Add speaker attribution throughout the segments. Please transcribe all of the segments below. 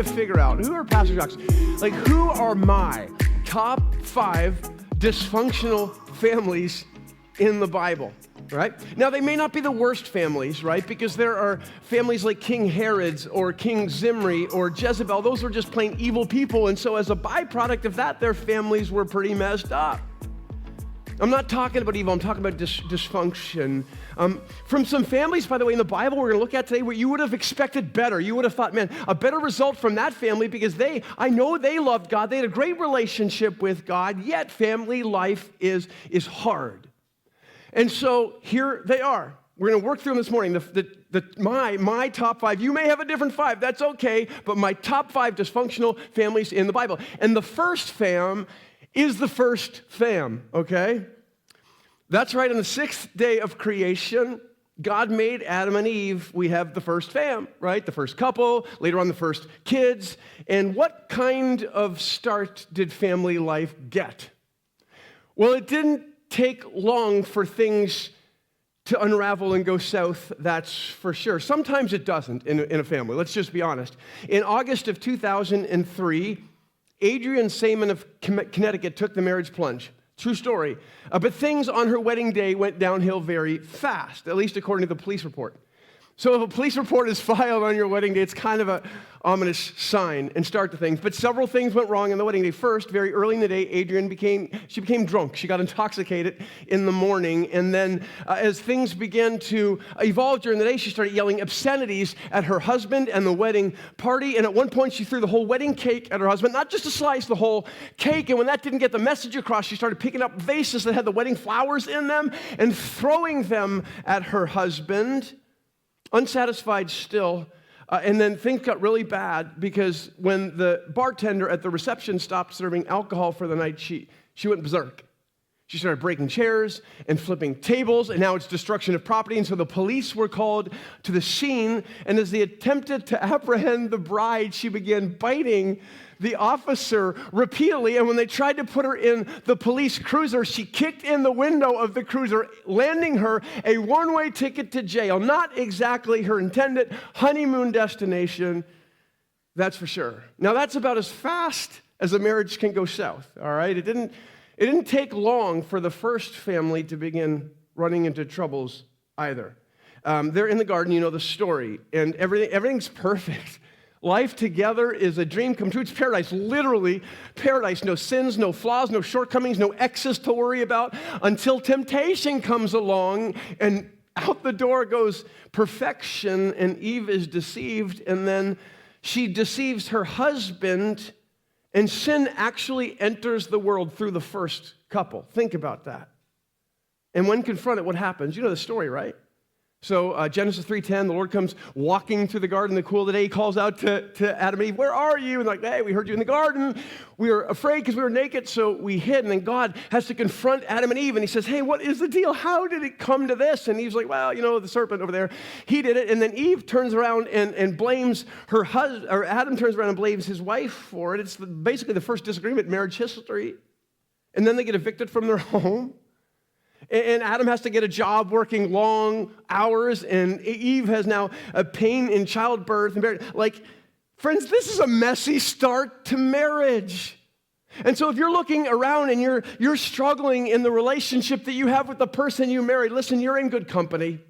Speaker 1: to figure out, who are Pastor Jacques? Like, who are my top 5 dysfunctional families in the Bible, right? Now, they may not be the worst families, right? Because there are families like King Herod's or King Zimri or Jezebel. Those were just plain evil people. And so as a byproduct of that, their families were pretty messed up. I'm not talking about evil, I'm talking about dysfunction. From some families, by the way, in the Bible we're going to look at today where you would have expected better. You would have thought, man, a better result from that family because I know they loved God. They had a great relationship with God, yet family life is hard. And so here they are. We're going to work through them this morning. My top 5, you may have a different 5, that's okay, but my top 5 dysfunctional families in the Bible. And the first fam is the first fam, okay? That's right, on the 6th day of creation, God made Adam and Eve. We have the first fam, right? The first couple, later on the first kids. And what kind of start did family life get? Well, it didn't take long for things to unravel and go south, that's for sure. Sometimes it doesn't in a family, let's just be honest. In August of 2003, Adrienne Saman of Connecticut took the marriage plunge. True story. But things on her wedding day went downhill very fast, at least according to the police report. So if a police report is filed on your wedding day, it's kind of an ominous sign and start to things. But several things went wrong on the wedding day. First, very early in the day, Adrienne became drunk. She got intoxicated in the morning. And then as things began to evolve during the day, she started yelling obscenities at her husband and the wedding party. And at one point, she threw the whole wedding cake at her husband, not just a slice, the whole cake. And when that didn't get the message across, she started picking up vases that had the wedding flowers in them and throwing them at her husband. Unsatisfied still, and then things got really bad because when the bartender at the reception stopped serving alcohol for the night, she went berserk. She started breaking chairs and flipping tables, and now it's destruction of property, and so the police were called to the scene, and as they attempted to apprehend the bride, she began biting the officer repeatedly, and when they tried to put her in the police cruiser, she kicked in the window of the cruiser, landing her a one-way ticket to jail. Not exactly her intended honeymoon destination, that's for sure. Now, that's about as fast as a marriage can go south, all right? It didn't take long for the first family to begin running into troubles either. They're in the garden, you know the story, and everything's perfect. Life together is a dream come true. It's paradise, literally paradise. No sins, no flaws, no shortcomings, no exes to worry about until temptation comes along and out the door goes perfection and Eve is deceived and then she deceives her husband and sin actually enters the world through the first couple. Think about that. And when confronted, what happens? You know the story, right? So Genesis 3:10, the Lord comes walking through the garden in the cool of the day. He calls out to Adam and Eve, where are you? And like, hey, we heard you in the garden. We were afraid because we were naked, so we hid. And then God has to confront Adam and Eve. And he says, hey, what is the deal? How did it come to this? And Eve's like, well, you know, the serpent over there, he did it. And then Eve turns around and blames her husband, or Adam turns around and blames his wife for it. It's basically the first disagreement in marriage history. And then they get evicted from their home. And Adam has to get a job working long hours, and Eve has now a pain in childbirth. Like, friends, this is a messy start to marriage. And so if you're looking around and you're struggling in the relationship that you have with the person you married, listen, you're in good company.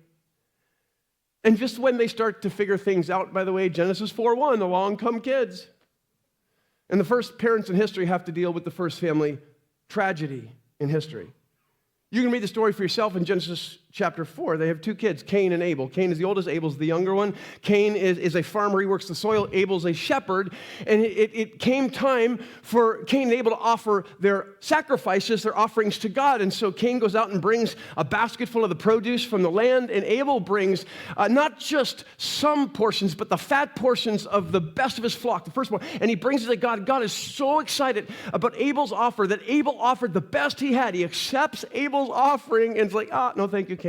Speaker 1: And just when they start to figure things out, by the way, Genesis 4:1, along come kids. And the first parents in history have to deal with the first family tragedy in history. You can read the story for yourself in Genesis chapter 4. They have 2 kids, Cain and Abel. Cain is the oldest, Abel's the younger one. Cain is a farmer, he works the soil. Abel's a shepherd. And it came time for Cain and Abel to offer their sacrifices, their offerings to God. And so Cain goes out and brings a basket full of the produce from the land, and Abel brings not just some portions, but the fat portions of the best of his flock, the firstborn. And he brings it to God. God is so excited about Abel's offer that Abel offered the best he had. He accepts Abel's offering and is like, no, thank you, Cain.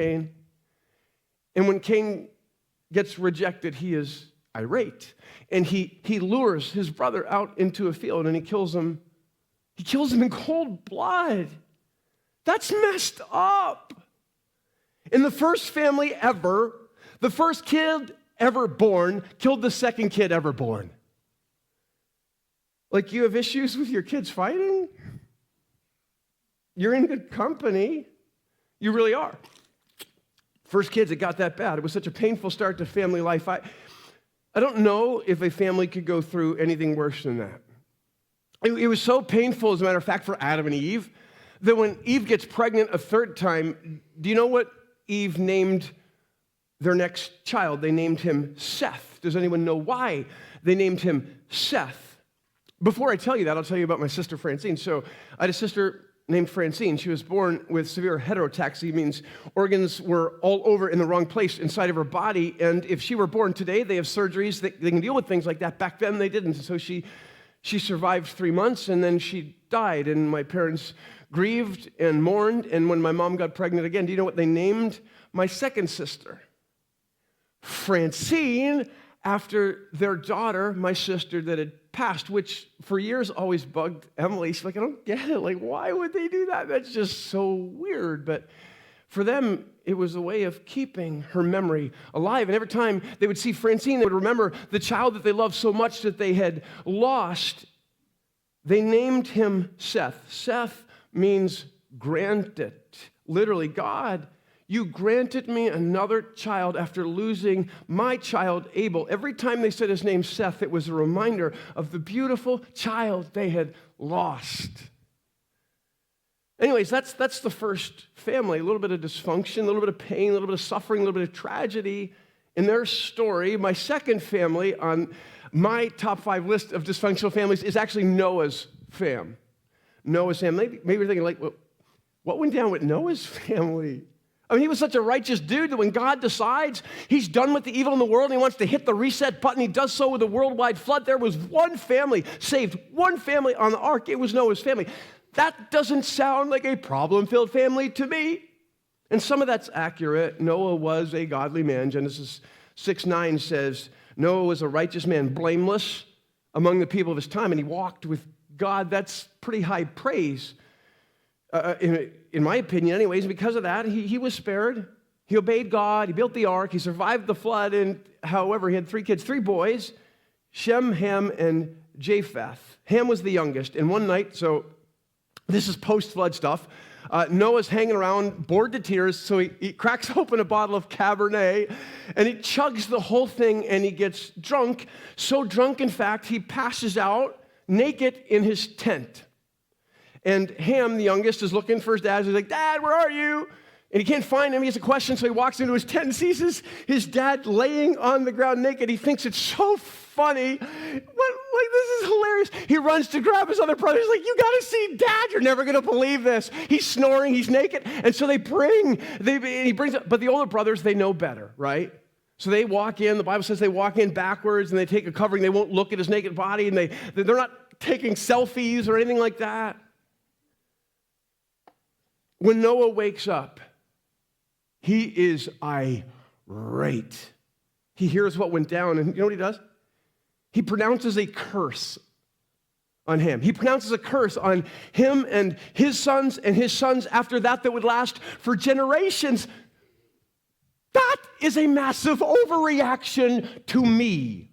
Speaker 1: And when Cain gets rejected, he is irate. And he lures his brother out into a field and he kills him. He kills him in cold blood. That's messed up. In the first family ever, the first kid ever born killed the second kid ever born. Like you have issues with your kids fighting? You're in good company. You really are. First kids, it got that bad. It was such a painful start to family life. I don't know if a family could go through anything worse than that. It was so painful, as a matter of fact, for Adam and Eve, that when Eve gets pregnant a third time, do you know what Eve named their next child? They named him Seth. Does anyone know why they named him Seth? Before I tell you that, I'll tell you about my sister Francine. So I had a sister named Francine. She was born with severe heterotaxy, means organs were all over in the wrong place inside of her body. And if she were born today, they have surgeries that they can deal with things like that. Back then, they didn't. So she survived 3 months, and then she died. And my parents grieved and mourned. And when my mom got pregnant again, do you know what they named my second sister? Francine, after their daughter, my sister that had passed, which for years always bugged Emily. She's like, I don't get it. Like, why would they do that? That's just so weird. But for them, it was a way of keeping her memory alive. And every time they would see Francine, they would remember the child that they loved so much that they had lost. They named him Seth. Seth means granted. Literally, God, you granted me another child after losing my child, Abel. Every time they said his name, Seth, it was a reminder of the beautiful child they had lost. Anyways, that's the first family. A little bit of dysfunction, a little bit of pain, a little bit of suffering, a little bit of tragedy in their story. My second family on my top 5 list of dysfunctional families is actually Noah's fam. Noah's fam. Maybe you're thinking, like, well, what went down with Noah's family? I mean, he was such a righteous dude that when God decides he's done with the evil in the world and he wants to hit the reset button, he does so with a worldwide flood. There was one family saved, one family on the ark. It was Noah's family. That doesn't sound like a problem-filled family to me. And some of that's accurate. Noah was a godly man. Genesis 6:9 says, Noah was a righteous man, blameless among the people of his time, and he walked with God. That's pretty high praise. In my opinion, anyways, because of that, he was spared. He obeyed God. He built the ark. He survived the flood. And however, he had 3 kids, 3 boys, Shem, Ham, and Japheth. Ham was the youngest. And one night, so this is post-flood stuff, Noah's hanging around, bored to tears, so he cracks open a bottle of Cabernet, and he chugs the whole thing, and he gets drunk. So drunk, in fact, he passes out naked in his tent. And Ham, the youngest, is looking for his dad. He's like, Dad, where are you? And he can't find him. He has a question, so he walks into his tent and sees his dad laying on the ground naked. He thinks it's so funny. This is hilarious. He runs to grab his other brother. He's like, you got to see Dad. You're never going to believe this. He's snoring. He's naked. And so he brings up, but the older brothers, they know better, right? So they walk in. The Bible says they walk in backwards, and they take a covering. They won't look at his naked body, and they're not taking selfies or anything like that. When Noah wakes up, he is irate. He hears what went down, and you know what he does? He pronounces a curse on him. He pronounces a curse on him and his sons after that would last for generations. That is a massive overreaction to me.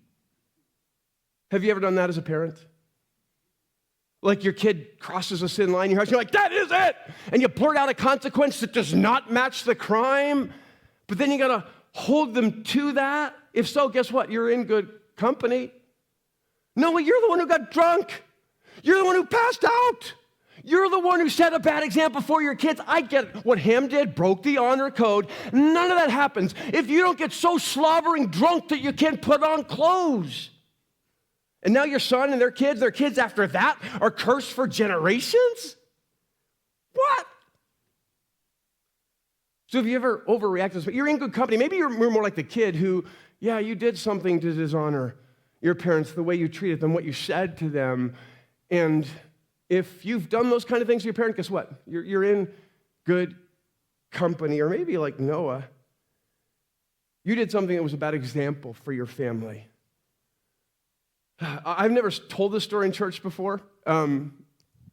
Speaker 1: Have you ever done that as a parent? Like your kid crosses a sin line in your house, you're like, that is it! And you blurt out a consequence that does not match the crime, but then you gotta hold them to that. If so, guess what? You're in good company. No, you're the one who got drunk. You're the one who passed out. You're the one who set a bad example for your kids. I get it. What Ham did, broke the honor code. None of that happens if you don't get so slobbering drunk that you can't put on clothes. And now your son and their kids after that are cursed for generations? What? So have you ever overreacted? You're in good company. Maybe you're more like the kid who, yeah, you did something to dishonor your parents, the way you treated them, what you said to them. And if you've done those kind of things to your parent, guess what? You're in good company. Or maybe like Noah, you did something that was a bad example for your family. I've never told this story in church before,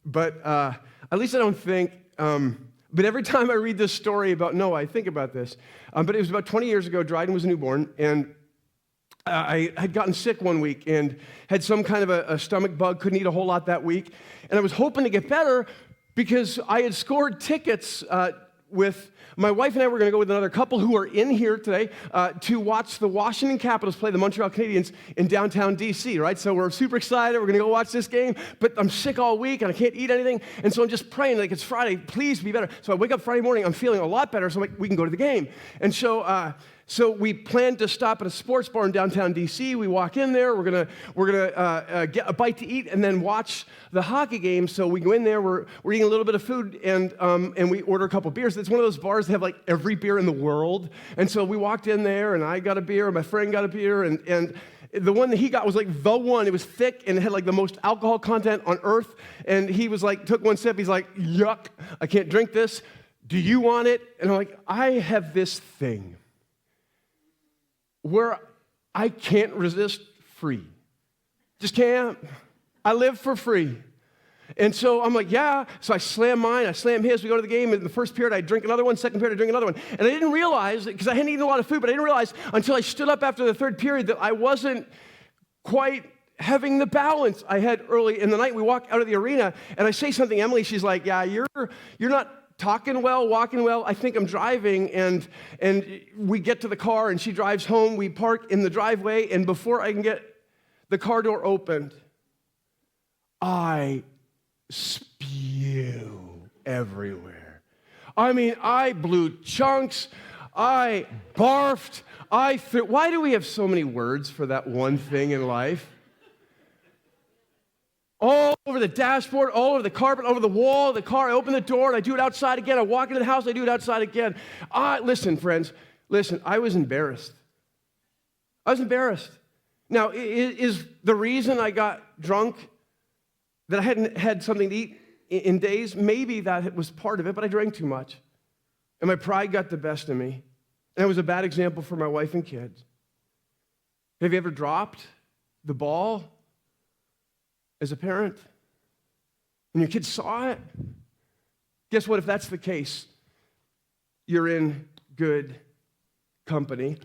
Speaker 1: but at least I don't think, but every time I read this story about Noah, I think about this. But it was about 20 years ago, Dryden was a newborn, and I had gotten sick one week and had some kind of a stomach bug, couldn't eat a whole lot that week. And I was hoping to get better because I had scored tickets with my wife and I were going to go with another couple who are in here today to watch the Washington Capitals play the Montreal Canadiens in downtown D.C., right? So we're super excited. We're going to go watch this game, but I'm sick all week and I can't eat anything. And so I'm just praying, like, it's Friday, please be better. So I wake up Friday morning, I'm feeling a lot better, so I'm like, we can go to the game. And so we planned to stop at a sports bar in downtown D.C. We walk in there. We're gonna get a bite to eat and then watch the hockey game. So we go in there. We're eating a little bit of food and we order a couple beers. It's one of those bars that have like every beer in the world. And so we walked in there and I got a beer. My friend got a beer and the one that he got was like the one. It was thick and it had like the most alcohol content on earth. And he was like, took one sip. He's like, yuck, I can't drink this. Do you want it? And I'm like, I have this thing where I can't resist free. Just can't. I live for free. And so I'm like, yeah. So I slam mine, I slam his. We go to the game. In the first period, I drink another one. Second period, I drink another one. And I didn't realize, because I hadn't eaten a lot of food, but I didn't realize until I stood up after the third period that I wasn't quite having the balance I had early in the night. We walk out of the arena, and I say something. Emily, she's like, yeah, you're not talking well, walking well. I think I'm driving, and we get to the car, and she drives home. We park in the driveway, and before I can get the car door opened, I spew everywhere. I mean, I blew chunks. I barfed. Why do we have so many words for that one thing in life? All over the dashboard, all over the carpet, over the wall of the car. I open the door, and I do it outside again. I walk into the house, I do it outside again. Listen, friends, I was embarrassed. I was embarrassed. Now, is the reason I got drunk that I hadn't had something to eat in days? Maybe that was part of it, but I drank too much. And my pride got the best of me. And it was a bad example for my wife and kids. Have you ever dropped the ball as a parent, and your kids saw it? Guess what? If that's the case, you're in good company.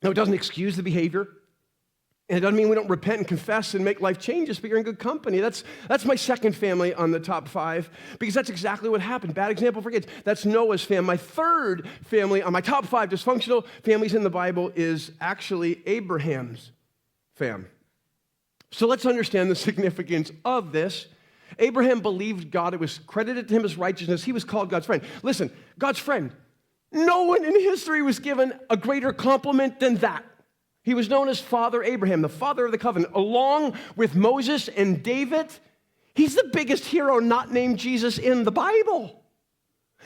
Speaker 1: No, it doesn't excuse the behavior, and it doesn't mean we don't repent and confess and make life changes, but you're in good company. That's my second family on the top 5, because that's exactly what happened. Bad example for kids. That's Noah's family. My third family on my top 5 dysfunctional families in the Bible is actually Abraham's fam. So let's understand the significance of this. Abraham believed God. It was credited to him as righteousness. He was called God's friend. Listen, God's friend. No one in history was given a greater compliment than that. He was known as Father Abraham, the father of the covenant. Along with Moses and David, he's the biggest hero not named Jesus in the Bible.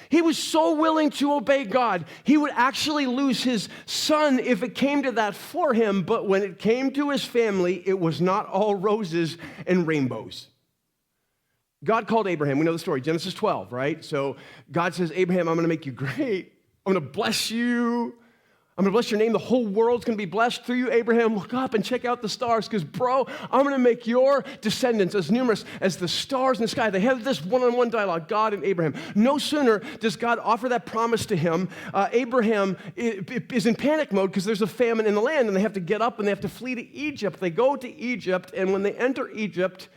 Speaker 1: He was so willing to obey God, he would actually lose his son if it came to that for him. But when it came to his family, it was not all roses and rainbows. God called Abraham. We know the story, Genesis 12, right? So God says, Abraham, I'm going to make you great. I'm going to bless you. I'm going to bless your name. The whole world's going to be blessed through you, Abraham. Look up and check out the stars, because, bro, I'm going to make your descendants as numerous as the stars in the sky. They have this one-on-one dialogue, God and Abraham. No sooner does God offer that promise to him, Abraham is in panic mode because there's a famine in the land, and they have to get up and they have to flee to Egypt. They go to Egypt, and when they enter Egypt,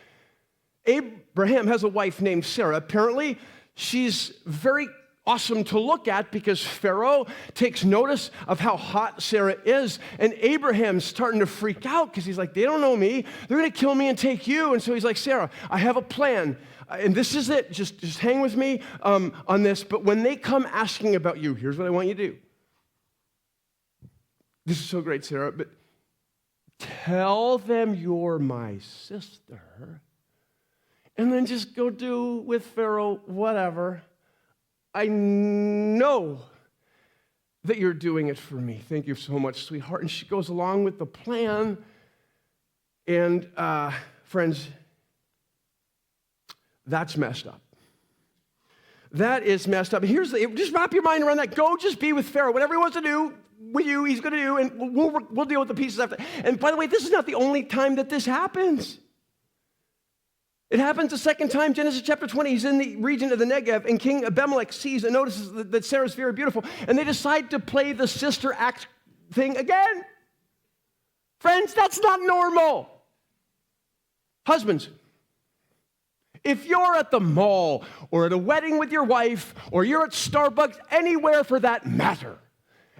Speaker 1: Abraham has a wife named Sarah. Apparently, she's very awesome to look at because Pharaoh takes notice of how hot Sarah is, and Abraham's starting to freak out because he's like, they don't know me. They're going to kill me and take you. And so he's like, Sarah, I have a plan, and this is it. Just hang with me on this. But when they come asking about you, here's what I want you to do. This is so great, Sarah, but tell them you're my sister, and then just go do with Pharaoh whatever. I know that you're doing it for me. Thank you so much, sweetheart. And she goes along with the plan. And friends, that's messed up. That is messed up. Just wrap your mind around that. Go just be with Pharaoh. Whatever he wants to do with you, he's going to do, and we'll deal with the pieces after. And by the way, this is not the only time that this happens. It happens a second time, Genesis chapter 20. He's in the region of the Negev, and King Abimelech sees and notices that Sarah's very beautiful, and they decide to play the sister act thing again. Friends, that's not normal. Husbands, if you're at the mall or at a wedding with your wife or you're at Starbucks, anywhere for that matter,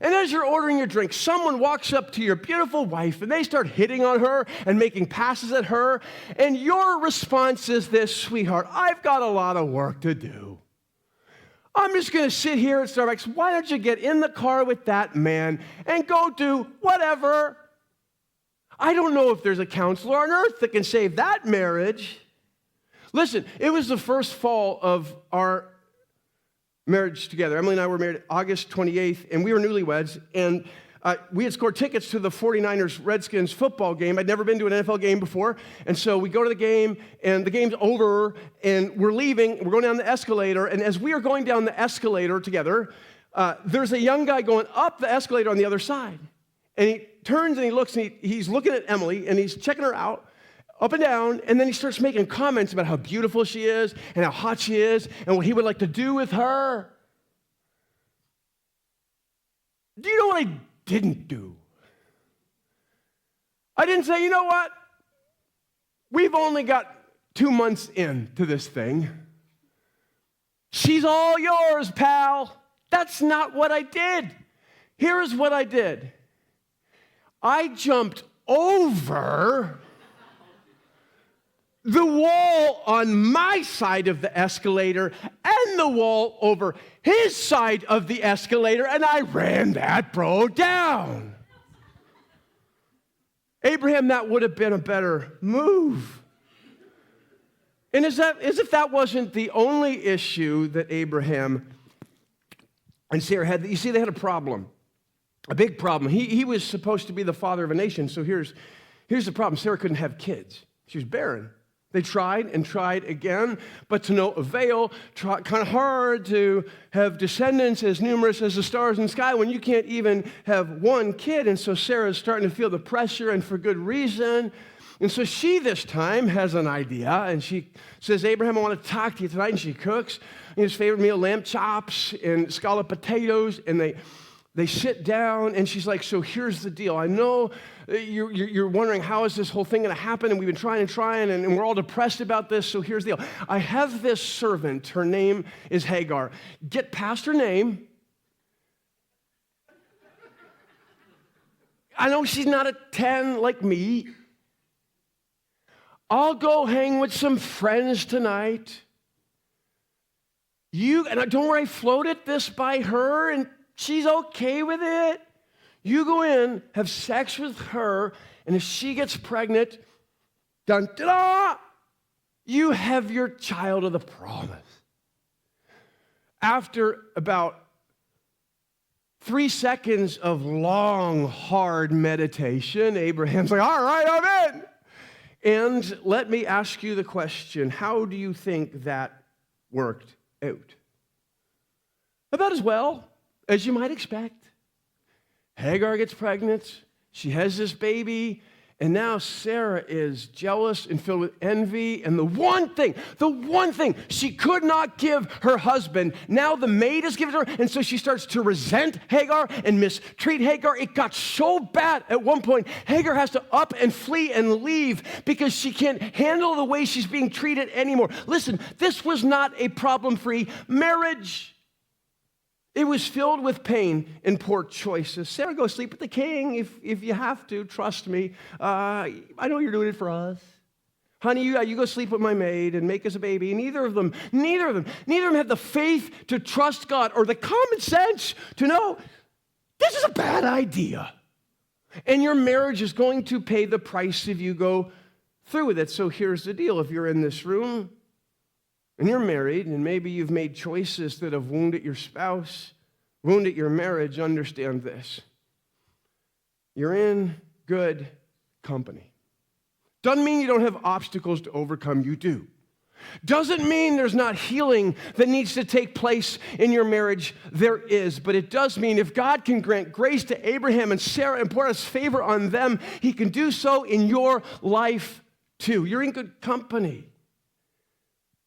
Speaker 1: and as you're ordering your drink, someone walks up to your beautiful wife and they start hitting on her and making passes at her, and your response is this: sweetheart, I've got a lot of work to do. I'm just going to sit here at Starbucks. Why don't you get in the car with that man and go do whatever? I don't know if there's a counselor on earth that can save that marriage. Listen, it was the first fall of our marriage together. Emily and I were married August 28th, and we were newlyweds, and we had scored tickets to the 49ers-Redskins football game. I'd never been to an NFL game before, and so we go to the game, and the game's over, and we're leaving. We're going down the escalator, and as we are going down the escalator together, there's a young guy going up the escalator on the other side, and he turns and he looks, and he's looking at Emily, and he's checking her out, up and down, and then he starts making comments about how beautiful she is, and how hot she is, and what he would like to do with her. Do you know what I didn't do? I didn't say, you know what? We've only got 2 months into this thing. She's all yours, pal. That's not what I did. Here's what I did. I jumped over the wall on my side of the escalator and the wall over his side of the escalator, and I ran that bro down. Abraham, that would have been a better move. And as if that wasn't the only issue that Abraham and Sarah had, you see, they had a problem, a big problem. He was supposed to be the father of a nation, so here's the problem. Sarah couldn't have kids. She was barren. They tried and tried again, but to no avail. Kind of hard to have descendants as numerous as the stars in the sky when you can't even have one kid. And so Sarah's starting to feel the pressure, and for good reason. And so she this time has an idea, and she says, Abraham, I want to talk to you tonight. And she cooks his favorite meal, lamb chops and scalloped potatoes, and they sit down, and she's like, so here's the deal. I know you're wondering, how is this whole thing going to happen? And we've been trying, and we're all depressed about this, so here's the deal. I have this servant. Her name is Hagar. Get past her name. I know she's not a 10 like me. I'll go hang with some friends tonight. And don't worry, I floated this by her, and she's okay with it. You go in, have sex with her, and if she gets pregnant, dun da da, you have your child of the promise. After about 3 seconds of long, hard meditation, Abraham's like, all right, I'm in. And let me ask you the question, how do you think that worked out? About as well as you might expect. Hagar gets pregnant, she has this baby, and now Sarah is jealous and filled with envy, and the one thing she could not give her husband, now the maid is given to her, and so she starts to resent Hagar and mistreat Hagar. It got so bad at one point, Hagar has to up and flee and leave because she can't handle the way she's being treated anymore. Listen, this was not a problem-free marriage. It was filled with pain and poor choices. Sarah, go sleep with the king if you have to. Trust me. I know you're doing it for us. Honey, you go sleep with my maid and make us a baby. Neither of them have the faith to trust God or the common sense to know this is a bad idea. And your marriage is going to pay the price if you go through with it. So here's the deal. If you're in this room, and you're married, and maybe you've made choices that have wounded your spouse, wounded your marriage, understand this. You're in good company. Doesn't mean you don't have obstacles to overcome, you do. Doesn't mean there's not healing that needs to take place in your marriage, there is. But it does mean if God can grant grace to Abraham and Sarah and pour his favor on them, he can do so in your life too. You're in good company.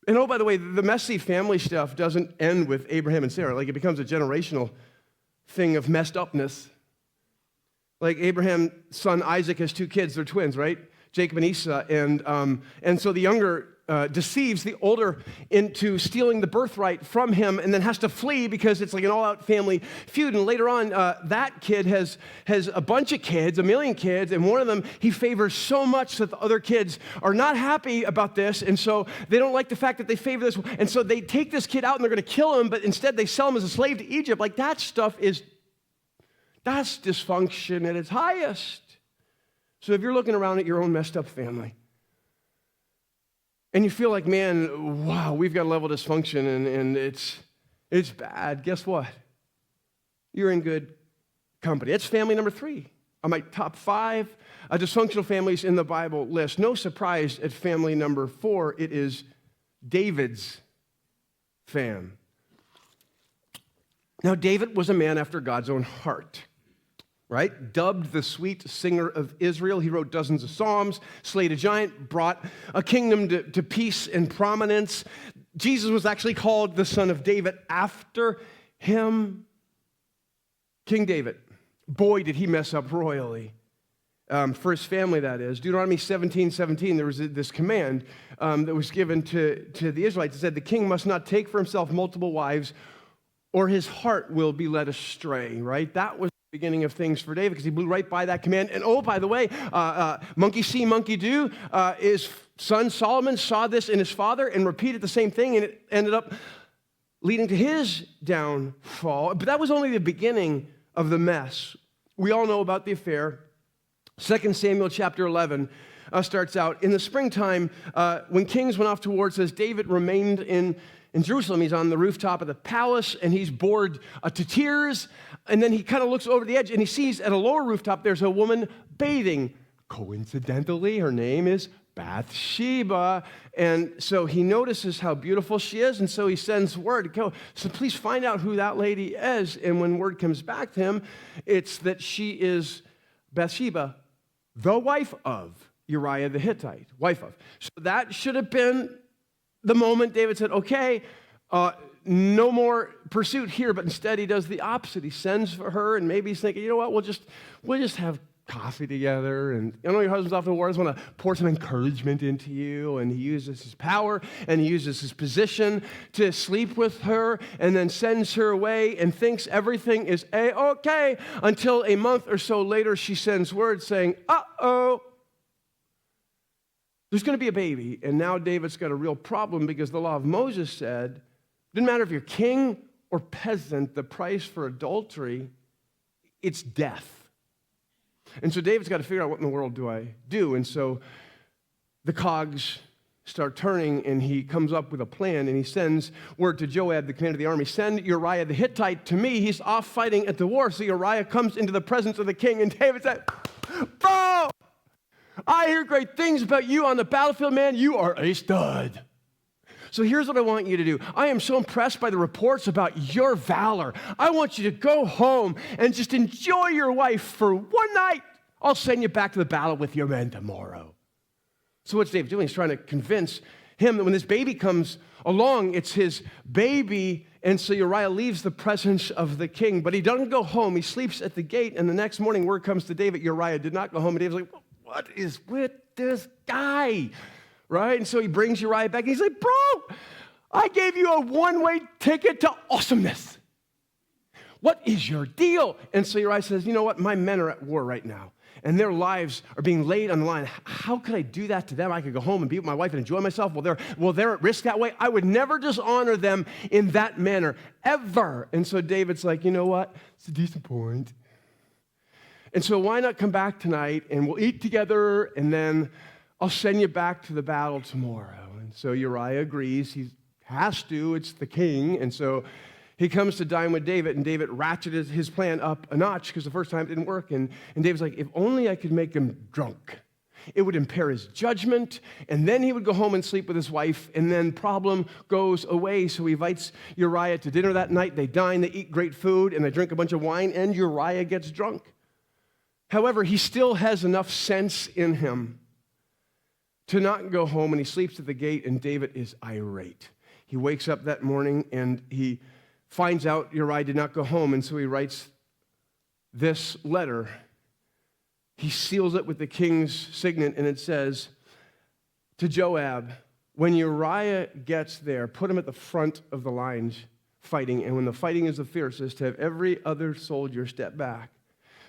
Speaker 1: And oh, by the way, the messy family stuff doesn't end with Abraham and Sarah. Like, it becomes a generational thing of messed upness. Like Abraham's son Isaac has 2 kids. They're twins, right? Jacob and Esau. And so the younger deceives the older into stealing the birthright from him and then has to flee because it's like an all-out family feud. And later on, that kid has a bunch of kids, 1 million kids, and one of them he favors so much that the other kids are not happy about this, and so they don't like the fact that they favor this. And so they take this kid out and they're going to kill him, but instead they sell him as a slave to Egypt. Like that stuff that's dysfunction at its highest. So if you're looking around at your own messed up family, and you feel like, man, wow, we've got a level of dysfunction and it's bad, guess what? You're in good company. It's family number 3 on my top 5 dysfunctional families in the Bible list. No surprise at family number 4, it is David's fam. Now, David was a man after God's own heart. Right? Dubbed the sweet singer of Israel. He wrote dozens of psalms, slayed a giant, brought a kingdom to peace and prominence. Jesus was actually called the son of David after him. King David. Boy, did he mess up royally. For his family, that is. Deuteronomy 17:17, there was this command that was given to the Israelites. It said, the king must not take for himself multiple wives, or his heart will be led astray, right? That was beginning of things for David because he blew right by that command. And oh, by the way, monkey see, monkey do. His son Solomon saw this in his father and repeated the same thing, and it ended up leading to his downfall. But that was only the beginning of the mess. We all know about the affair. 2 Samuel chapter 11 starts out, in the springtime, when kings went off to war, it says David remained in Jerusalem. He's on the rooftop of the palace, and he's bored to tears. And then he kind of looks over the edge, and he sees at a lower rooftop, there's a woman bathing. Coincidentally, her name is Bathsheba. And so he notices how beautiful she is, and so he sends word, go, so please find out who that lady is. And when word comes back to him, it's that she is Bathsheba, the wife of Uriah the Hittite. Wife of. So that should have been the moment David said, okay, no more pursuit here, but instead he does the opposite. He sends for her, and maybe he's thinking, you know what, we'll just have coffee together, and I know your husband's off to war, I just want to pour some encouragement into you, and he uses his power, and he uses his position to sleep with her, and then sends her away, and thinks everything is A-okay, until a month or so later, she sends word saying, uh-oh, there's going to be a baby. And now David's got a real problem because the law of Moses said, it didn't matter if you're king or peasant, the price for adultery, it's death. And so David's got to figure out, what in the world do I do? And so the cogs start turning, and he comes up with a plan, and he sends word to Joab, the commander of the army, send Uriah the Hittite to me. He's off fighting at the war. So Uriah comes into the presence of the king, and David said, bro, I hear great things about you on the battlefield, man. You are a stud. So here's what I want you to do. I am so impressed by the reports about your valor. I want you to go home and just enjoy your wife for one night. I'll send you back to the battle with your men tomorrow. So what's David doing? He's trying to convince him that when this baby comes along, it's his baby. And so Uriah leaves the presence of the king, but he doesn't go home. He sleeps at the gate, and the next morning word comes to David, Uriah did not go home. And David's like, what is with this guy? Right? And so he brings Uriah back, and he's like, bro, I gave you a one-way ticket to awesomeness. What is your deal? And so Uriah says, you know what? My men are at war right now, and their lives are being laid on the line. How could I do that to them? I could go home and be with my wife and enjoy myself. Well, they're at risk that way. I would never dishonor them in that manner, ever. And so David's like, you know what? It's a decent point. And so why not come back tonight, and we'll eat together, and then I'll send you back to the battle tomorrow. And so Uriah agrees. He has to. It's the king. And so he comes to dine with David, and David ratcheted his plan up a notch because the first time it didn't work. And David's like, if only I could make him drunk. It would impair his judgment, and then he would go home and sleep with his wife, and then problem goes away. So he invites Uriah to dinner that night. They dine, they eat great food, and they drink a bunch of wine, and Uriah gets drunk. However, he still has enough sense in him to not go home, and he sleeps at the gate, and David is irate. He wakes up that morning, and he finds out Uriah did not go home, and so he writes this letter he seals it with the king's signet, and it says to Joab, when Uriah gets there, put him at the front of the lines fighting, and when the fighting is the fiercest, have every other soldier step back.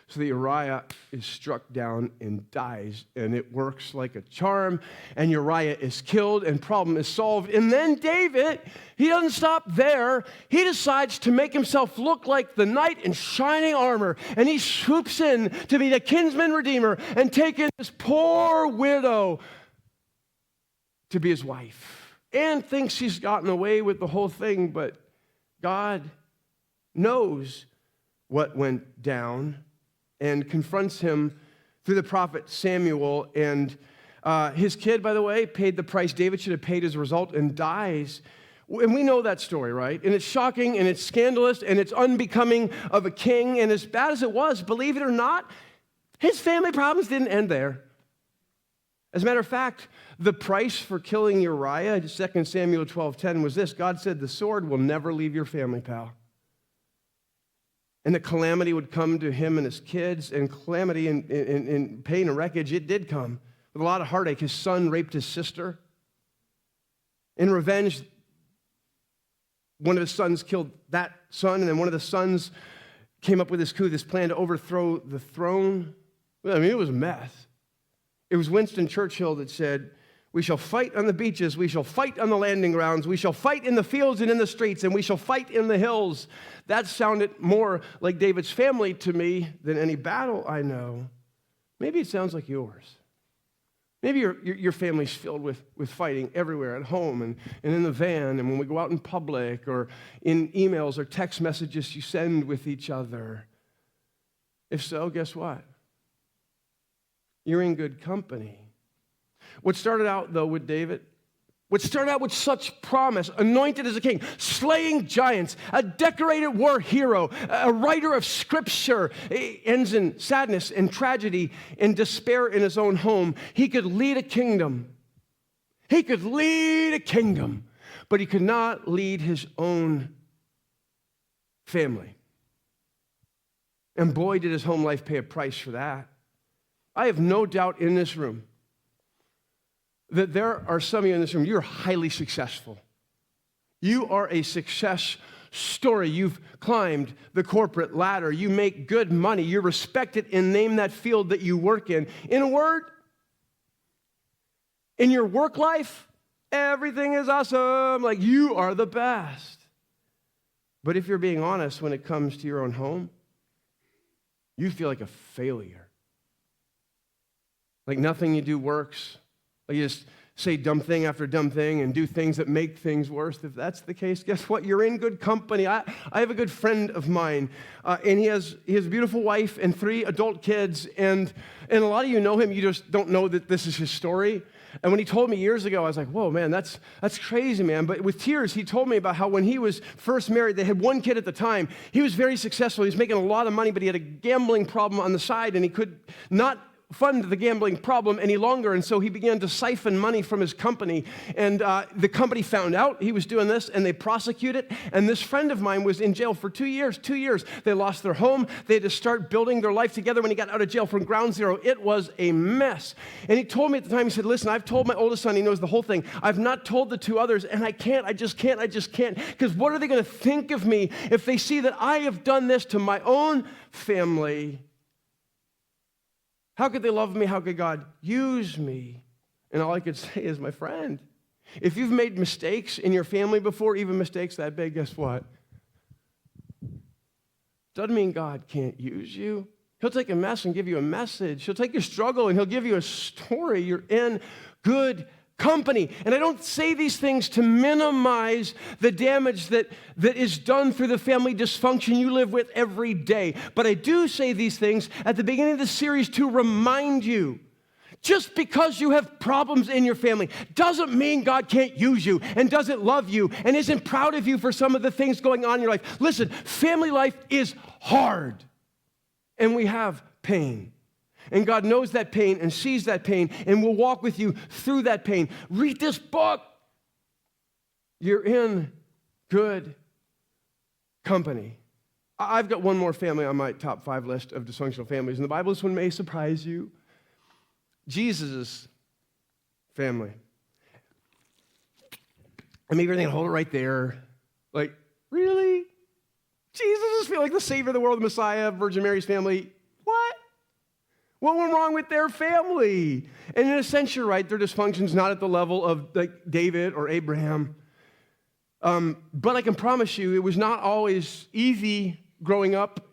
Speaker 1: So that Uriah is struck down and dies, and it works like a charm, and Uriah is killed, and problem is solved. And then David, he doesn't stop there. He decides to make himself look like the knight in shining armor, and he swoops in to be the kinsman redeemer and take in this poor widow to be his wife, and thinks he's gotten away with the whole thing, but God knows what went down and confronts him through the prophet Samuel. And his kid, by the way, paid the price David should have paid as a result and dies. And we know that story, right? And it's shocking, and it's scandalous, and it's unbecoming of a king. And as bad as it was, believe it or not, his family problems didn't end there. As a matter of fact, the price for killing Uriah, 2 Samuel 12:10, was this. God said, the sword will never leave your family, pal. And the calamity would come to him and his kids, and calamity and pain and wreckage, it did come with a lot of heartache. His son raped his sister. In revenge, one of his sons killed that son, and then one of the sons came up with this coup, this plan to overthrow the throne. I mean, it was a mess. It was Winston Churchill that said, we shall fight on the beaches, we shall fight on the landing grounds, we shall fight in the fields and in the streets, and we shall fight in the hills. That sounded more like David's family to me than any battle I know. Maybe it sounds like yours. Maybe your family's filled with fighting everywhere, at home and in the van, and when we go out in public, or in emails or text messages you send with each other. If so, guess what? You're in good company. What started out, though, with David, what started out with such promise, anointed as a king, slaying giants, a decorated war hero, a writer of scripture, ends in sadness and tragedy and despair in his own home. He could lead a kingdom. He could lead a kingdom, but he could not lead his own family. And boy, did his home life pay a price for that. I have no doubt in this room that there are some of you in this room, you're highly successful. You are a success story. You've climbed the corporate ladder. You make good money. You're respected in name that field that you work in. In a word, in your work life, everything is awesome. Like, you are the best. But if you're being honest, when it comes to your own home, you feel like a failure. Like nothing you do works. Like you just say dumb thing after dumb thing and do things that make things worse. If that's the case, guess what? You're in good company. I have a good friend of mine, and he has a beautiful wife and 3 adult kids, and a lot of you know him. You just don't know that this is his story. And when he told me years ago, I was like, whoa, man, that's crazy, man. But with tears, he told me about how when he was first married, they had 1 kid at the time. He was very successful. He was making a lot of money, but he had a gambling problem on the side, and he could not fund the gambling problem any longer, and so he began to siphon money from his company, and the company found out he was doing this, and they prosecuted, and this friend of mine was in jail for 2 years. 2 years. They lost their home. They had to start building their life together when he got out of jail from ground zero. It was a mess, and he told me at the time, he said, listen, I've told my oldest son, he knows the whole thing. I've not told the 2 others, and I just can't, because what are they going to think of me if they see that I have done this to my own family? How could they love me? How could God use me? And all I could say is, my friend, if you've made mistakes in your family before, even mistakes that big, guess what? Doesn't mean God can't use you. He'll take a mess and give you a message. He'll take your struggle and he'll give you a story. You're in good company. And I don't say these things to minimize the damage that is done through the family dysfunction you live with every day. But I do say these things at the beginning of the series to remind you, just because you have problems in your family doesn't mean God can't use you and doesn't love you and isn't proud of you for some of the things going on in your life. Listen, family life is hard, and we have pain. And God knows that pain and sees that pain and will walk with you through that pain. Read this book. You're in good company. I've got one more family on my top 5 list of dysfunctional families in the Bible. This one may surprise you. Jesus' family. And maybe you're thinking, hold it right there. Like, really? Jesus is feeling like the Savior of the world, the Messiah, Virgin Mary's family. What? What went wrong with their family? And in a sense, you're right. Their dysfunction's not at the level of like David or Abraham. But I can promise you, it was not always easy growing up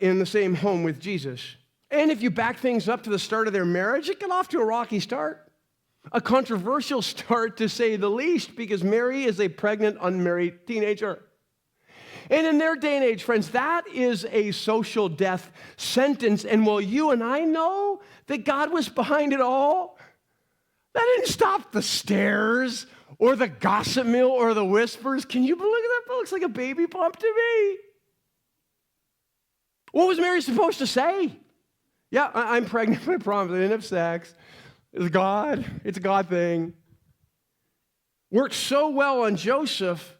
Speaker 1: in the same home with Jesus. And if you back things up to the start of their marriage, it got off to a rocky start. A controversial start, to say the least, because Mary is a pregnant, unmarried teenager. And in their day and age, friends, that is a social death sentence. And while you and I know that God was behind it all, that didn't stop the stares or the gossip mill or the whispers. Can you believe that? That looks like a baby bump to me. What was Mary supposed to say? Yeah, I'm pregnant, I promise. I didn't have sex. It's God. It's a God thing. Worked so well on Joseph,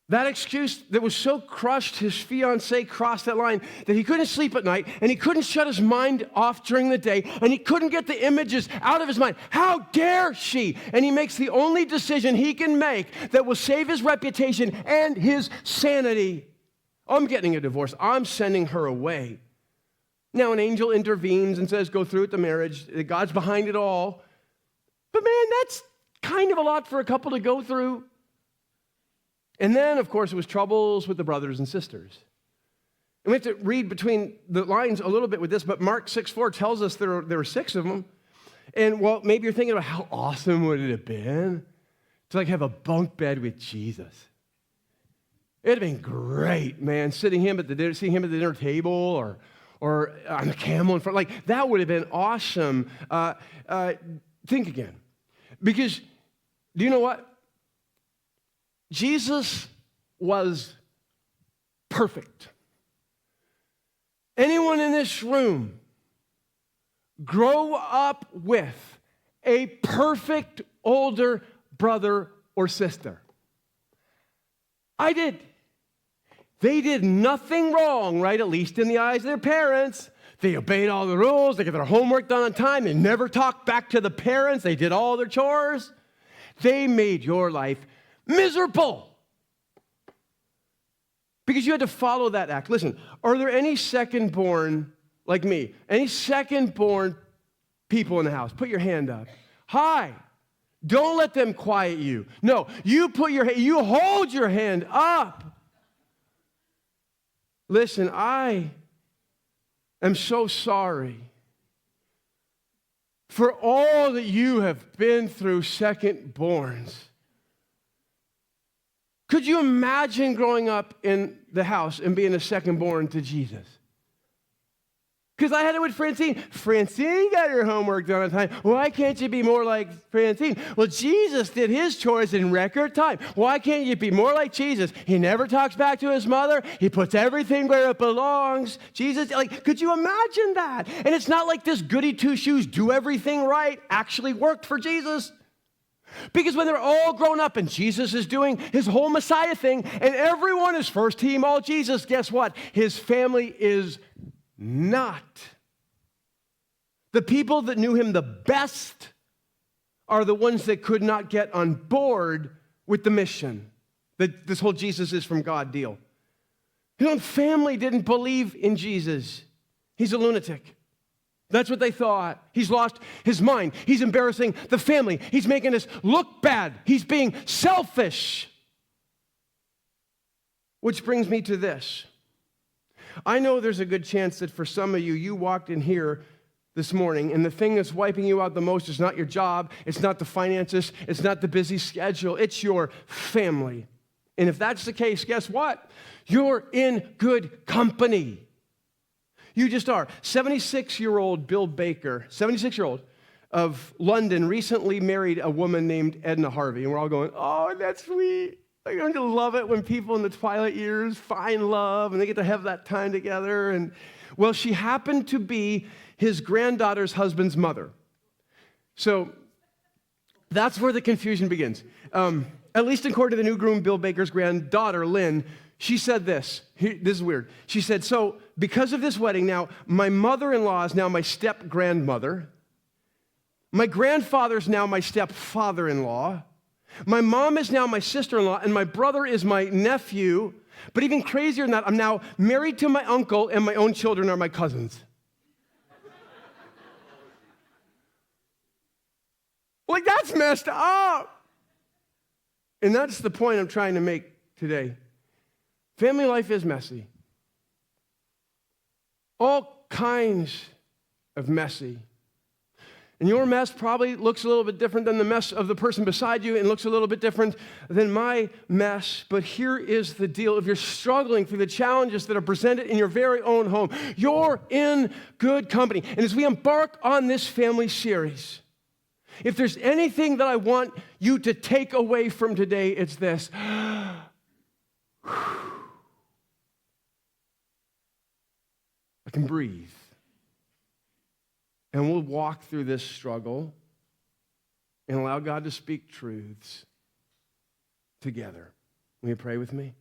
Speaker 1: that excuse that was so crushed, his fiancée crossed that line, that he couldn't sleep at night, and he couldn't shut his mind off during the day, and he couldn't get the images out of his mind. How dare she? And he makes the only decision he can make that will save his reputation and his sanity. I'm getting a divorce. I'm sending her away. Now, an angel intervenes and says, go through with the marriage. God's behind it all. But man, that's kind of a lot for a couple to go through. And then, of course, it was troubles with the brothers and sisters. And we have to read between the lines a little bit with this, but Mark 6:4 tells us there were 6 of them. And, well, maybe you're thinking about how awesome would it have been to, like, have a bunk bed with Jesus. It'd have been great, man, seeing him at the dinner table or on the camel in front. Like, that would have been awesome. Think again. Because, do you know what? Jesus was perfect. Anyone in this room grow up with a perfect older brother or sister? I did. They did nothing wrong, right? At least in the eyes of their parents. They obeyed all the rules. They got their homework done on time. They never talked back to the parents. They did all their chores. They made your life miserable because you had to follow that act. Listen, are there any second-born like me? Any second-born people in the house? Put your hand up. Hi. Don't let them quiet you. No, you hold your hand up. Listen, I am so sorry for all that you have been through, second-borns. Could you imagine growing up in the house and being a second-born to Jesus? Because I had it with Francine. Francine got her homework done on time. Why can't you be more like Francine? Well, Jesus did his chores in record time. Why can't you be more like Jesus? He never talks back to his mother. He puts everything where it belongs. Jesus, like, could you imagine that? And it's not like this goody two-shoes, do everything right actually worked for Jesus. Because when they're all grown up and Jesus is doing his whole Messiah thing and everyone is first team all Jesus, guess what? His family is not. The people that knew him the best are the ones that could not get on board with the mission, that this whole Jesus is from God deal. His own family didn't believe in Jesus. He's a lunatic. That's what they thought. He's lost his mind. He's embarrassing the family. He's making us look bad. He's being selfish. Which brings me to this. I know there's a good chance that for some of you, you walked in here this morning, and the thing that's wiping you out the most is not your job, it's not the finances, it's not the busy schedule, it's your family. And if that's the case, guess what? You're in good company. You just are. 76-year-old Bill Baker, 76-year-old of London, recently married a woman named Edna Harvey. And we're all going, oh, that's sweet. I'm going to love it when people in the twilight years find love and they get to have that time together. And, well, she happened to be his granddaughter's husband's mother. So that's where the confusion begins. At least according to the new groom, Bill Baker's granddaughter, Lynn, She said this. This is weird. She said, so because of this wedding, now my mother-in-law is now my step-grandmother. My grandfather is now my step-father-in-law. My mom is now my sister-in-law, and my brother is my nephew. But even crazier than that, I'm now married to my uncle, and my own children are my cousins. Like, that's messed up. And that's the point I'm trying to make today. Family life is messy. All kinds of messy. And your mess probably looks a little bit different than the mess of the person beside you and looks a little bit different than my mess. But here is the deal. If you're struggling through the challenges that are presented in your very own home, you're in good company. And as we embark on this family series, if there's anything that I want you to take away from today, it's this. I can breathe. And we'll walk through this struggle and allow God to speak truths together. Will you pray with me?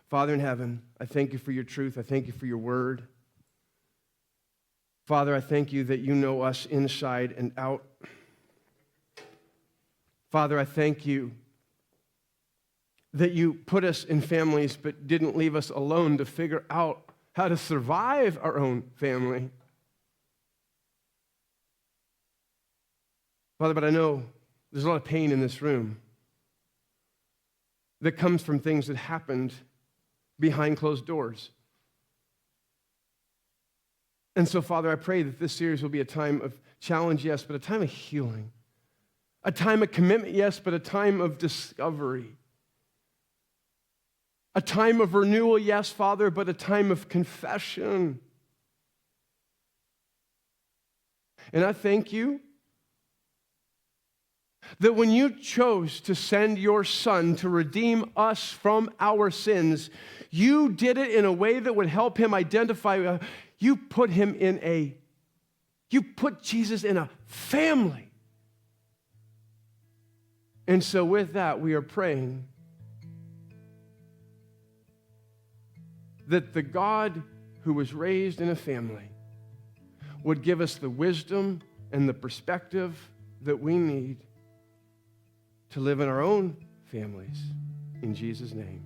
Speaker 1: Father in heaven, I thank you for your truth. I thank you for your word. Father, I thank you that you know us inside and out. Father, I thank you that you put us in families but didn't leave us alone to figure out how to survive our own family. Father, but I know there's a lot of pain in this room that comes from things that happened behind closed doors. And so, Father, I pray that this series will be a time of challenge, yes, but a time of healing. A time of commitment, yes, but a time of discovery. A time of renewal, yes, Father, but a time of confession. And I thank you that when you chose to send your Son to redeem us from our sins, you did it in a way that would help him identify. You put Jesus in a family. And so with that, we are praying that the God who was raised in a family would give us the wisdom and the perspective that we need to live in our own families. In Jesus' name.